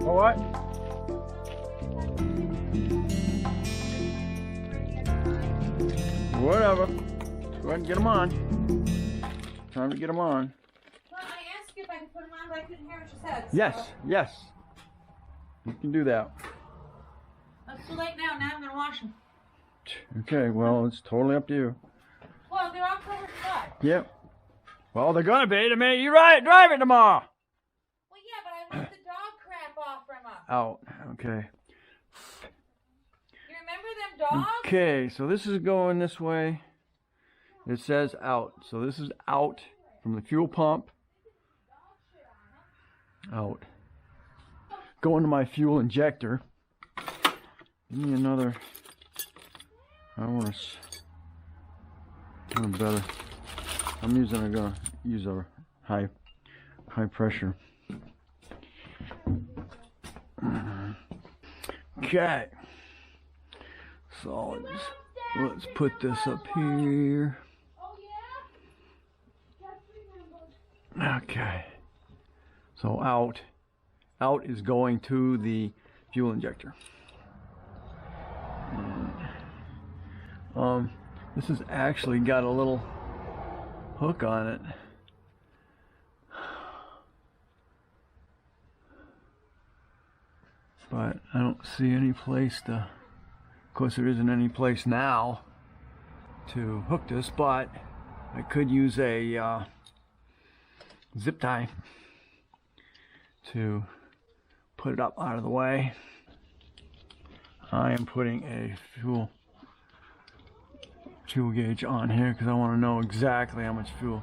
Oh, what? Whatever. Go ahead and get them on. Time to get them on. Well, I asked you if I could put them on, but I couldn't hear what you said. So. Yes, yes. You can do that. It's too late now. Now I'm going to wash them. Okay, well, it's totally up to you. Well, they're all covered up. Yep. Well, they're gonna be the minute you drive it tomorrow. Well, yeah, but I want the dog crap off from them. Out. Okay. You remember them dogs? Okay, so this is going this way. It says out. So this is out from the fuel pump. Out. Going to my fuel injector. Give me another. I want better. I'm gonna use a high pressure. Okay. So let's put this up here. Okay. So out is going to the fuel injector. This has actually got a little hook on it. But I don't see any place to, of course there isn't any place now to hook this, but I could use a zip tie to put it up out of the way. I am putting a fuel gauge on here because I want to know exactly how much fuel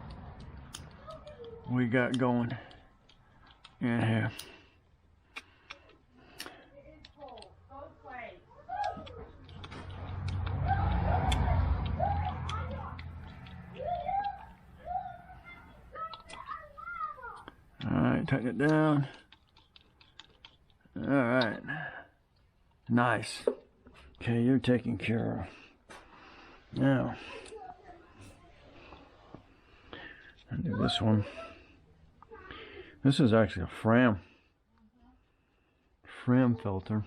we got going in here. Alright, tighten it down. Alright. Nice. Okay, you're taken care of. Now, I'll do this one. This is actually a Fram filter.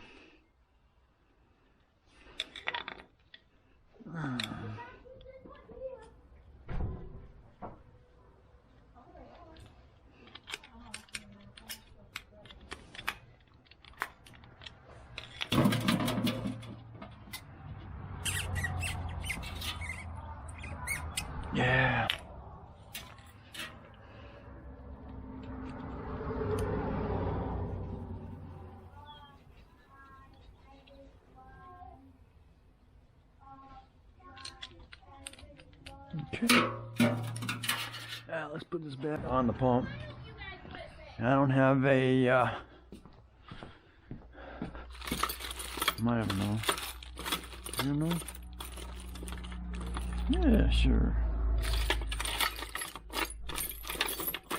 Yeah. Okay. Let's put this back on the pump. I don't have a might have no. You know? Yeah, sure.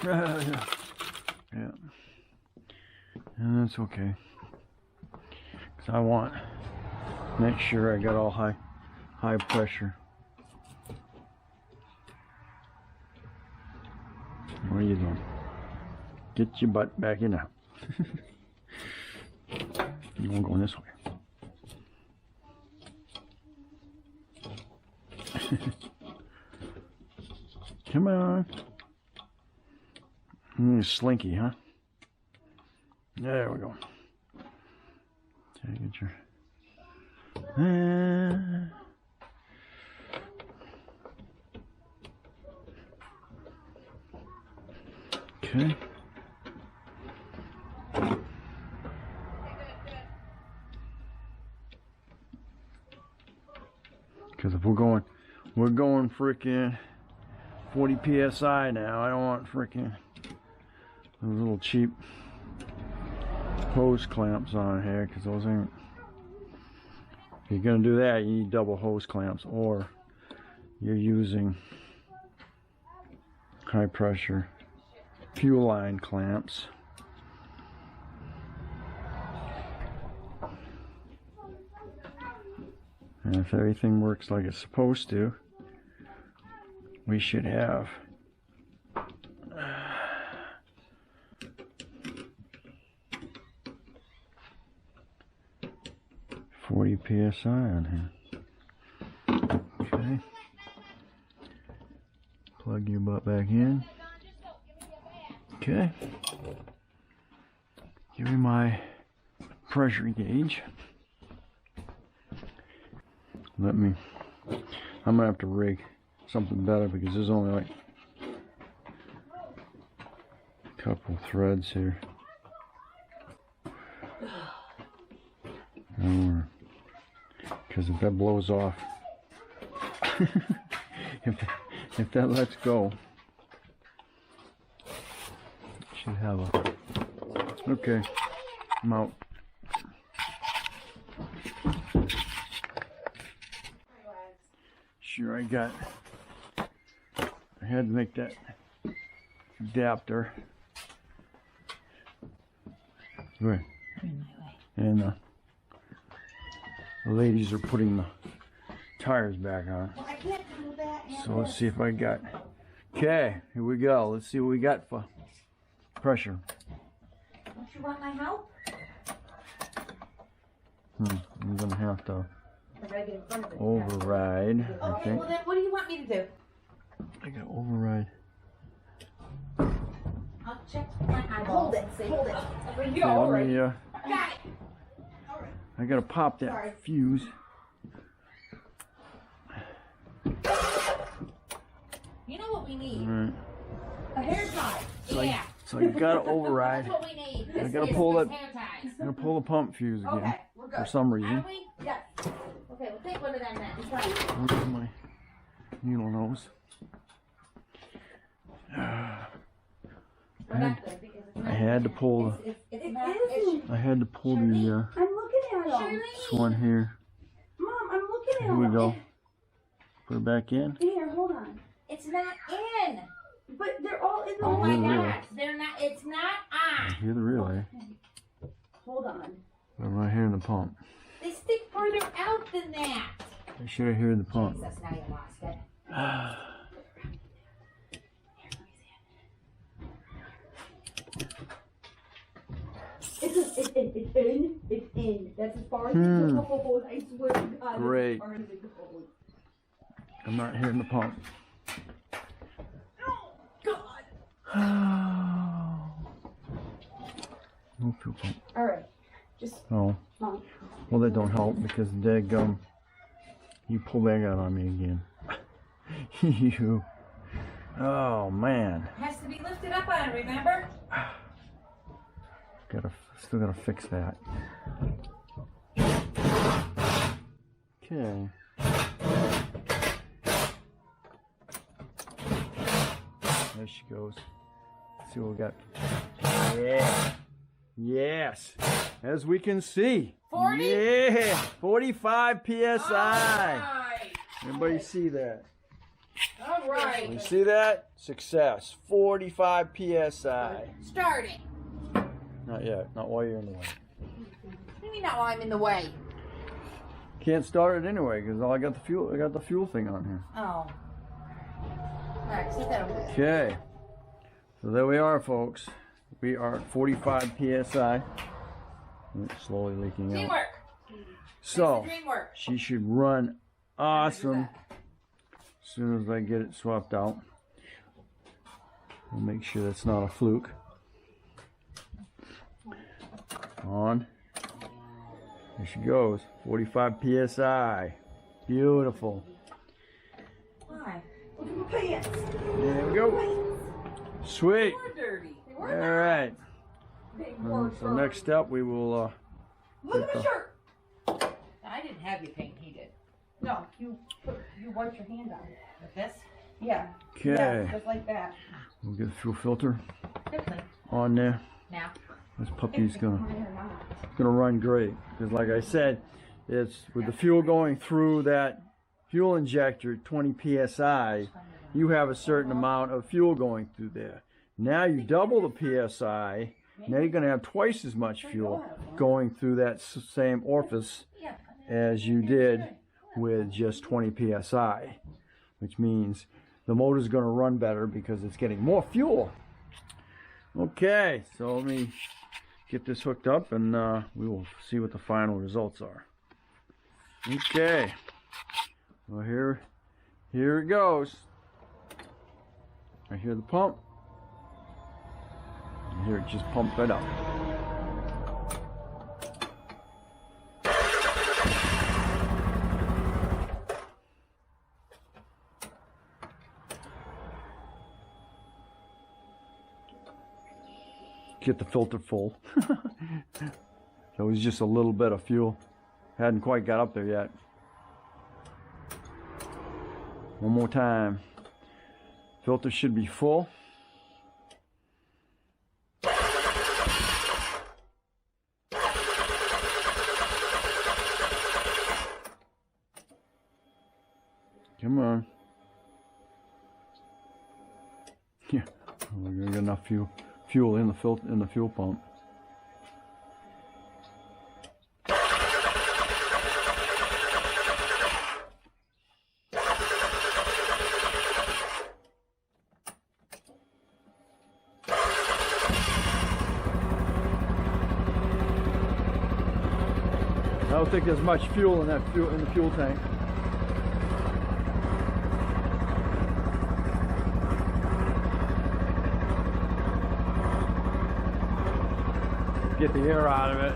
Yeah. And that's okay. Because I want to make sure I got all high pressure. What are you doing? Get your butt back in now. You won't go this way. Come on. Slinky, huh? There we go. Okay, get your. Okay. Because if we're going freaking 40 PSI now. I don't want freaking those little cheap hose clamps on here, because those ain't. If you're gonna do that, you need double hose clamps, or you're using high pressure fuel line clamps. And if everything works like it's supposed to, we should have 40 PSI on here. Okay. Plug your butt back in. Okay. Give me my pressure gauge. I'm gonna have to rig something better because there's only like a couple threads here. Because if that blows off, if that lets go, should have a. Okay, I'm out. Sure, I had to make that adapter. Right. And the ladies are putting the tires back on. Well, I can't do that. So let's see if I got. Okay, here we go. Let's see what we got for pressure. Don't you want my help? I'm gonna have to I gotta get in front of it. override. I Okay, think well then what do you want me to do? I got override. I'll check my eyeballs. Hold it. Over here. Okay, All let right. me, Got it. All right. I gotta pop that Sorry. fuse. You know what we need? All right. A hair tie. So Yeah. So I gotta override. That's what we need. I This gotta is pull this that. hair ties. I gotta pull the pump fuse again Okay, we're good. for some reason. Are we? Yes. Okay, we'll take one of them then. It's fine. Where's my needle nose? We're not good because it's I not. had to pull the. It's not. It's, I had to pull the I'm looking at them. this one here. Mom, I'm looking at Here we them. go. Put it back in. Here, hold on. it's not in. But they're all in the Oh my really? gosh. They're not. It's not I on. hear the relay. Hold on. But right here in the pump. They stick further out than that. I should have heard the pump. Jesus, now you lost it. It's in. It's in. That's as far as it goes. I swear to God. Great. As far as it goes. I'm not hearing the pump. No fuel pump. All right. Just, Oh. Mom. Well, that don't help because daggum, you pull back out on me again. You. Oh man. Has to be lifted up on, remember? Still gotta fix that. Okay. There she goes. Let's see what we got. Yeah. Yes. As we can see. 40? Yeah. 45 PSI. Alright. Everybody see that? You Alright. see that? Success. 45 PSI. Starting. Not yet. Not while you're in the way. What do you mean not while I'm in the way? Can't start it anyway because I got the fuel. I got the fuel thing on here. Oh. Alright, set that over there. Okay. So there we are, folks. We are at 45 PSI. It's slowly leaking out. Teamwork. So Teamwork. she should run awesome as soon as I get it swapped out. We'll make sure that's not a fluke. On. There she goes. 45 PSI. Beautiful. Why? Look at my pants. There we go. Sweet. They were dirty. They All were right. They were So next up, we will. Look at my shirt. I didn't have you paint, he did. No, you wiped your hand on it. With this? Yeah. Okay. Yeah, just like that. We'll get the fuel filter Quickly. on there. Now. This puppy's gonna Mine or not. gonna run great because, like I said, it's with the fuel going through that fuel injector, 20 psi. You have a certain amount of fuel going through there. Now you double the psi. Now you're gonna have twice as much fuel going through that same orifice as you did with just 20 psi, which means the motor's gonna run better because it's getting more fuel. Okay, so let me get this hooked up and we will see what the final results are. Okay. Well, here it goes. I hear the pump. And here it just pumps right up. Get the filter full. So it was just a little bit of fuel. Hadn't quite got up there yet. One more time. Filter should be full. Come on. Yeah, we're gonna get enough fuel in the fuel pump. I don't think there's much fuel in the fuel tank. Get the air out of it.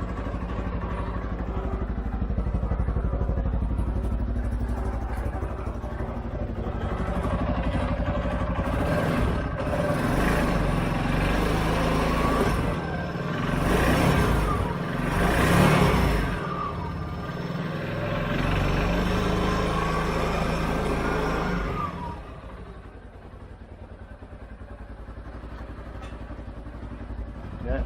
Yeah.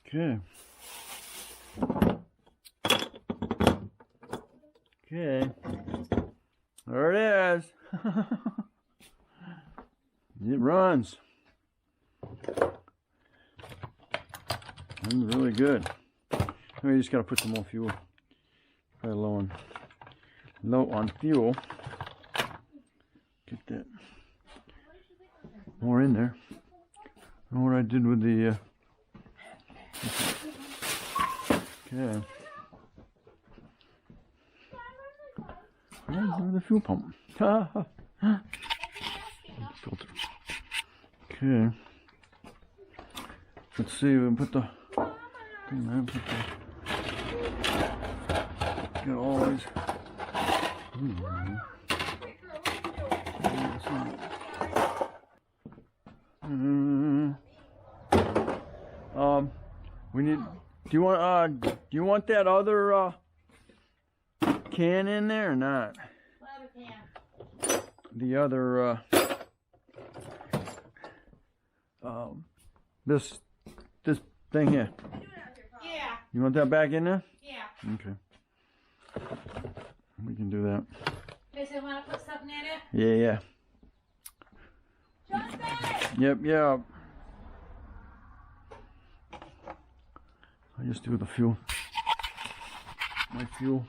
Okay. Okay. There it is. It runs. Runs really good. We just gotta put some more fuel. Probably low on fuel. Get that more in there. I know what I did with the okay. The fuel pump. Filter. Okay. Let's see. We can put the thing there. Get all these. We need. Do you want that other can in there or not? What other can? The other this thing here. Yeah. You want that back in there? Yeah. Okay. We can do that. Okay, so want to put something in it? Yeah. Justin! Yep. I just do the fuel. My fuel.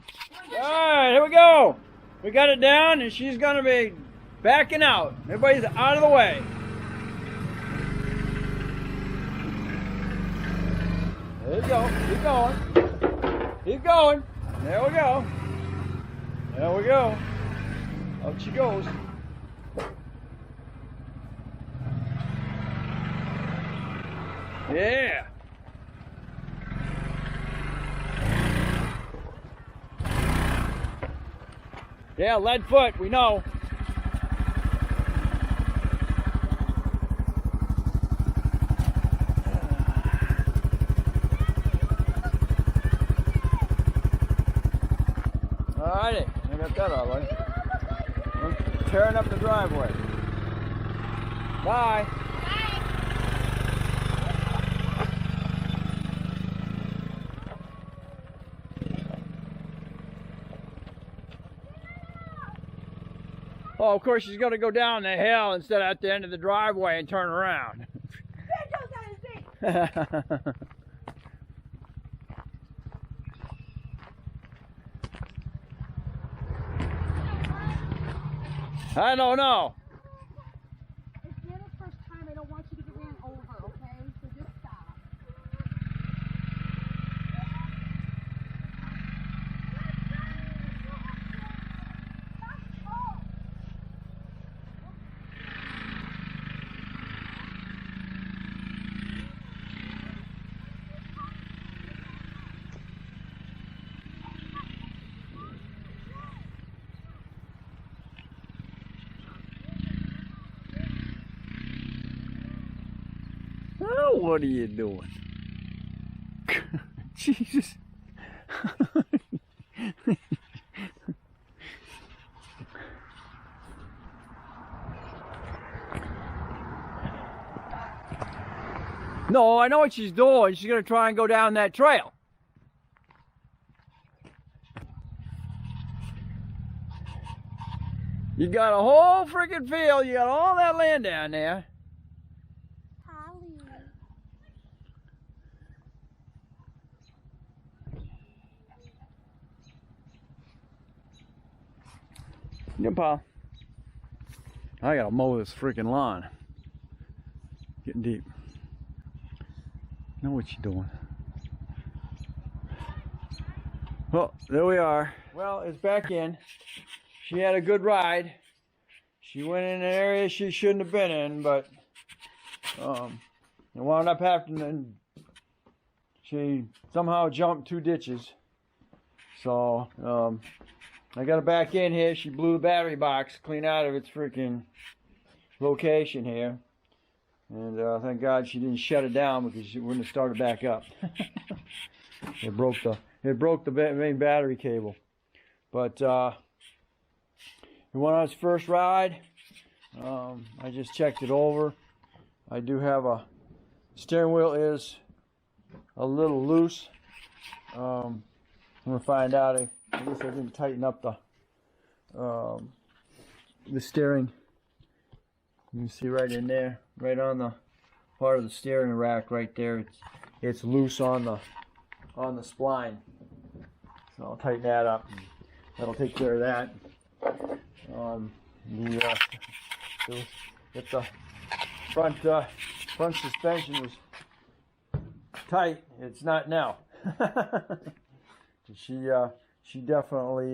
Alright, here we go. We got it down and she's gonna be backing out. Everybody's out of the way. There you go. Keep going. Keep going. There we go. There we go. Out she goes. Yeah. Yeah, lead foot, we know. that out, buddy. I'm tearing up the driveway. Bye. Oh, of course, she's going to go down the hill instead of at the end of the driveway and turn around. I don't know. It's the first time. I don't want you to get ran over, okay? So just stop. Oh, what are you doing? Jesus. No, I know what she's doing. She's going to try and go down that trail. You got a whole freaking field. You got all that land down there. Yeah, pal. I gotta mow this freaking lawn. Getting deep. Know what you're doing. Well, there we are. Well, it's back in. She had a good ride. She went in an area she shouldn't have been in, but it wound up happening. She somehow jumped 2 ditches. So, I got her back in here. She blew the battery box clean out of its freaking location here. And thank God she didn't shut it down because she wouldn't have started back up. It broke the main battery cable. But it went on its first ride. I just checked it over. I do have a steering wheel is a little loose. I'm gonna find out. I guess I didn't tighten up the steering. You can see right in there, right on the part of the steering rack right there. It's loose on the spline. So I'll tighten that up. That'll take care of that. If the front suspension was tight, it's not now. She definitely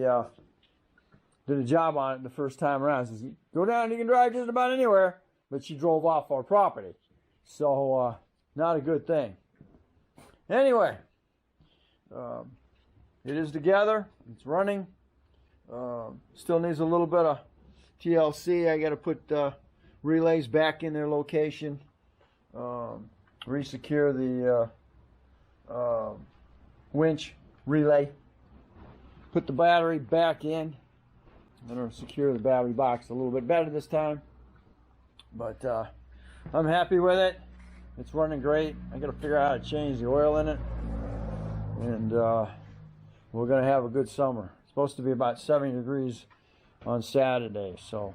did a job on it the first time around. Says, go down, you can drive just about anywhere. But she drove off our property. So, not a good thing. Anyway, it is together. It's running. Still needs a little bit of TLC. I got to put relays back in their location. Resecure the winch relay. Put the battery back in. I'm going to secure the battery box a little bit better this time. But I'm happy with it. It's running great. I got to figure out how to change the oil in it. And we're going to have a good summer. It's supposed to be about 70 degrees on Saturday. So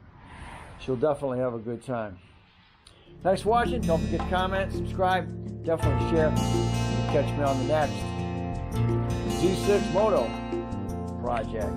she'll definitely have a good time. Thanks for watching. Don't forget to comment, subscribe, definitely share. You'll catch me on the next Z6 Moto project.